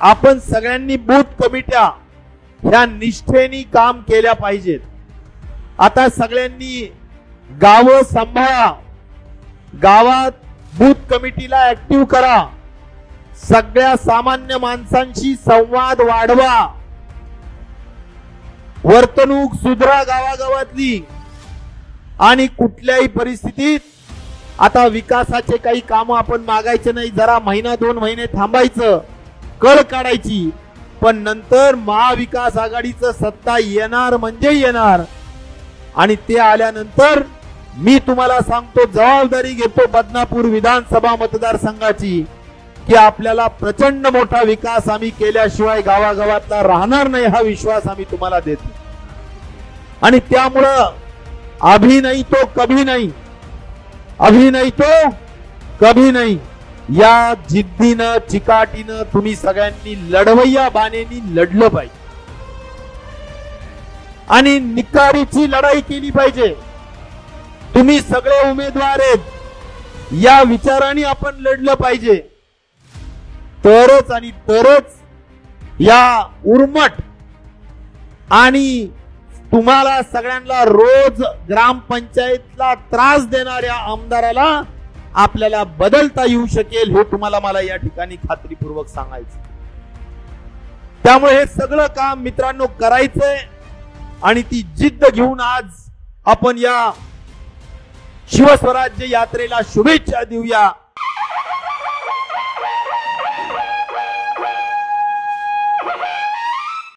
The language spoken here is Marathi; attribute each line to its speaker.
Speaker 1: आपण सगळ्यांनी बूथ कमिट्या ह्या निष्ठेने काम केल्या पाहिजेत। आता सगळ्यांनी गावं सांभाळा, गावात बूथ कमिटीला ऍक्टिव्ह करा, सगळ्या सामान्य माणसांशी संवाद वाढवा, वर्तणूक सुधरा गावागावातली। आणि कुठल्याही परिस्थितीत आता विकासाचे काही काम आपण मागायचे नाही, जरा महिना 2 महिने थांबायचं, कळ काढायची, पण नंतर महाविकास आघाडीचं सत्ता येणार म्हणजे येणार। आणि ते आल्यानंतर मी तुम्हाला सांगतो, जबाबदारी घेतो बदनापूर विधानसभा मतदारसंघाची, की आपल्याला प्रचंड मोठा विकास आम्ही केल्याशिवाय गावागावातला राहणार नाही, हा विश्वास आम्ही तुम्हाला देतो। आणि त्यामुळं अभी नहीं तो कभी नहीं, अभी नहीं तो कभी नहीं या जिद्दीनं चिकाटीनं तुम्ही सगळ्यांनी लढवय्या बाणेनी लढलं पाहिजे आणि निकारीची लढाई केली पाहिजे। तुम्ही सगळे उमेदवार आहेत, या विचाराने आपण लढलं पाहिजे, तरच या उर्मट आणि तुम्हाला सगळ्यांना रोज ग्रामपंचायतला त्रास देणाऱ्या आमदाराला आपल्याला बदलता येऊ शकेल, हे तुम्हाला मला या ठिकाणी खात्रीपूर्वक सांगायचं। त्यामुळे हे सगळं काम मित्रांनो करायचंय आणि ती जिद्द घेऊन आज आपण या शिवस्वराज्य यात्रेला शुभेच्छा देऊया।